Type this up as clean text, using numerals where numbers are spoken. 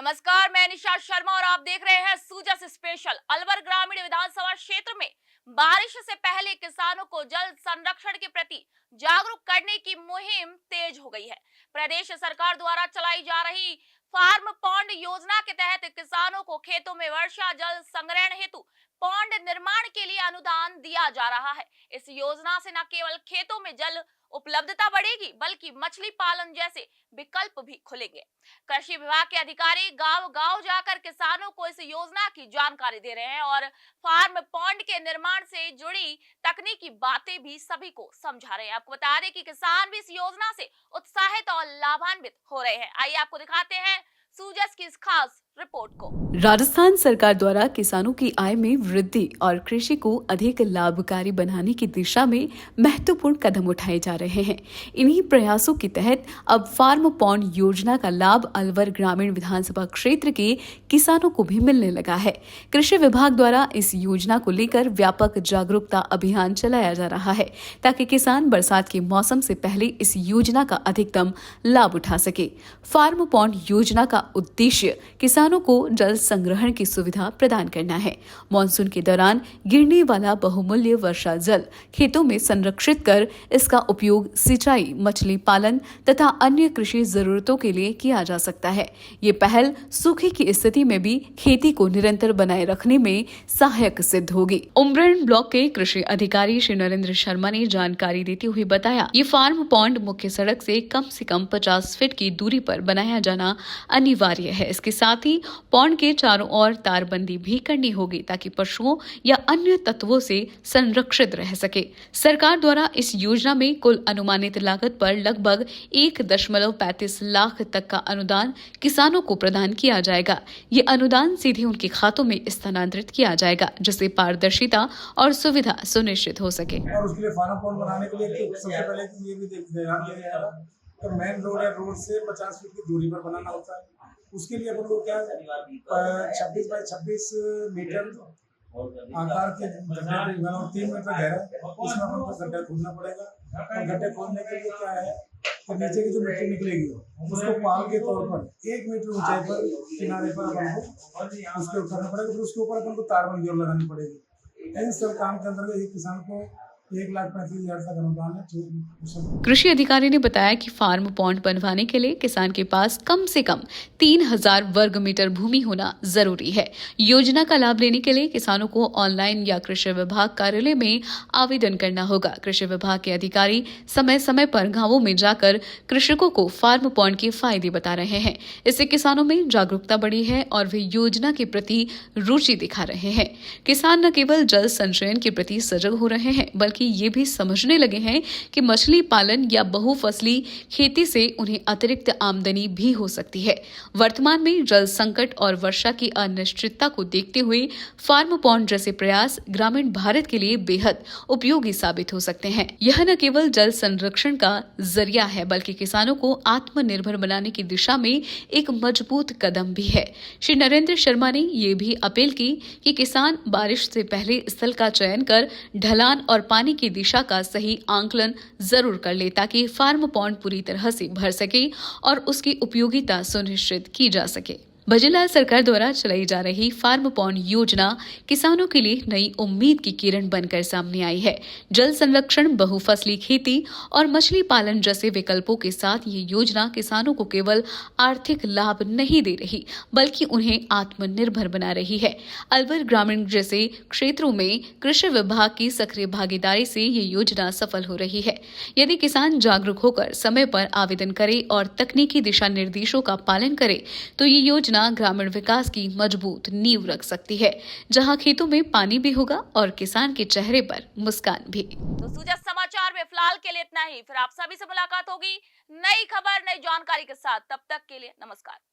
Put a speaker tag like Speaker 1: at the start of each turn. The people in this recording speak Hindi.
Speaker 1: नमस्कार, मैं निशा शर्मा और आप देख रहे हैं सूजस स्पेशल। अलवर ग्रामीण विधानसभा क्षेत्र में बारिश से पहले किसानों को जल संरक्षण के प्रति जागरूक करने की मुहिम तेज हो गई है। प्रदेश सरकार द्वारा चलाई जा रही फार्म पॉन्ड योजना के तहत किसानों को खेतों में वर्षा जल संग्रहण हेतु पॉन्ड निर्माण के लिए अनुदान दिया जा रहा है। इस योजना से न केवल खेतों में जल उपलब्धता बढ़ेगी बल्कि मछली पालन जैसे विकल्प भी खुलेंगे। कृषि विभाग के अधिकारी गांव-गांव जाकर किसानों को इस योजना की जानकारी दे रहे हैं और फार्म पॉन्ड के निर्माण से जुड़ी तकनीकी बातें भी सभी को समझा रहे हैं। आपको बता दें कि किसान भी इस योजना से उत्साहित और लाभान्वित हो रहे हैं। आइए आपको दिखाते हैं सूजस की इस खास रिपोर्ट को।
Speaker 2: राजस्थान सरकार द्वारा किसानों की आय में वृद्धि और कृषि को अधिक लाभकारी बनाने की दिशा में महत्वपूर्ण कदम उठाए जा रहे हैं। इन्हीं प्रयासों के तहत अब फार्म पॉन्ड योजना का लाभ अलवर ग्रामीण विधानसभा क्षेत्र के किसानों को भी मिलने लगा है। कृषि विभाग द्वारा इस योजना को लेकर व्यापक जागरूकता अभियान चलाया जा रहा है ताकि किसान बरसात के मौसम से पहले इस योजना का अधिकतम लाभ उठा सके। फार्म पॉन्ड योजना का उद्देश्य किसानों को जल संग्रहण की सुविधा प्रदान करना है। मानसून के दौरान गिरने वाला बहुमूल्य वर्षा जल खेतों में संरक्षित कर इसका उपयोग सिंचाई, मछली पालन तथा अन्य कृषि जरूरतों के लिए किया जा सकता है। ये पहल सूखे की स्थिति में भी खेती को निरंतर बनाए रखने में सहायक सिद्ध होगी। उमरेन ब्लॉक के कृषि अधिकारी श्री नरेंद्र शर्मा ने जानकारी देते हुए बताया, ये फार्म पॉन्ड मुख्य सड़क से कम 50 फीट की दूरी पर बनाया जाना अनिवार्य है। इसके साथ ही पॉन्ड के चारों ओर तारबंदी भी करनी होगी ताकि पशुओं या अन्य तत्वों से संरक्षित रह सके। सरकार द्वारा इस योजना में कुल अनुमानित लागत पर लगभग 1.35 लाख तक का अनुदान किसानों को प्रदान किया जाएगा। ये अनुदान सीधे उनके खातों में स्थानांतरित किया जाएगा जिससे पारदर्शिता और सुविधा सुनिश्चित हो सके।
Speaker 3: और उसके लिए फार्म पॉन्ड बनाने के लिए सबसे पहले ये भी ध्यान दिया जाएगा तो मेन रोड है, रोड से 50 फीट की दूरी पर बनाना होता है। उसके लिए अपन को क्या 26 बाई 26 मीटर आकार के गड्ढे और 3 मीटर गहरा, उसमें अपन को गड्ढा खोदना पड़ेगा। और गड्ढे खोदने के लिए क्या है तो नीचे की जो मिट्टी निकलेगी उसको पाल के तौर पर 1 मीटर ऊंचाई पर किनारे पर अपन को उसके ऊपर करना पड़ेगा। फिर उसके ऊपर अपन को तारबंदी और लगानी पड़ेगी। इन सब काम के अंतर्गत एक किसान को 1,35,000 तक अनुदान है।
Speaker 2: कृषि अधिकारी ने बताया कि फार्म पॉन्ड बनवाने के लिए किसान के पास कम से कम 3,000 वर्ग मीटर भूमि होना जरूरी है। योजना का लाभ लेने के लिए किसानों को ऑनलाइन या कृषि विभाग कार्यालय में आवेदन करना होगा। कृषि विभाग के अधिकारी समय समय पर गांवों में जाकर कृषकों को फार्म पॉन्ड के फायदे बता रहे हैं। इससे किसानों में जागरूकता बढ़ी है और वे योजना के प्रति रुचि दिखा रहे हैं। किसान न केवल जल संचयन के प्रति सजग हो रहे हैं बल्कि ये भी समझने लगे हैं कि मछली पालन या बहुफसली खेती से उन्हें अतिरिक्त आमदनी भी हो सकती है। वर्तमान में जल संकट और वर्षा की अनिश्चितता को देखते हुए फार्म पॉन्ड जैसे प्रयास ग्रामीण भारत के लिए बेहद उपयोगी साबित हो सकते हैं। यह न केवल जल संरक्षण का जरिया है बल्कि किसानों को आत्मनिर्भर बनाने की दिशा में एक मजबूत कदम भी है। श्री नरेंद्र शर्मा ने ये भी अपील की कि किसान बारिश से पहले स्थल का चयन कर ढलान और पानी की दिशा का सही आंकलन जरूर कर ले ताकि फार्म पॉन्ड पूरी तरह से भर सके और उसकी उपयोगिता सुनिश्चित की जा सके। भजनलाल सरकार द्वारा चलाई जा रही फार्म पॉन्ड योजना किसानों के लिए नई उम्मीद की किरण बनकर सामने आई है। जल संरक्षण, बहुफसली खेती और मछली पालन जैसे विकल्पों के साथ ये योजना किसानों को केवल आर्थिक लाभ नहीं दे रही बल्कि उन्हें आत्मनिर्भर बना रही है। अलवर ग्रामीण जैसे क्षेत्रों में कृषि विभाग की सक्रिय भागीदारी से ये योजना सफल हो रही है। यदि किसान जागरूक होकर समय पर आवेदन करे और तकनीकी दिशा निर्देशों का पालन करे तो ये योजना ग्रामीण विकास की मजबूत नींव रख सकती है, जहां खेतों में पानी भी होगा और किसान के चेहरे पर मुस्कान भी।
Speaker 1: तो सूजस समाचार में फिलहाल के लिए इतना ही। फिर आप सभी से मुलाकात होगी नई खबर, नई जानकारी के साथ। तब तक के लिए नमस्कार।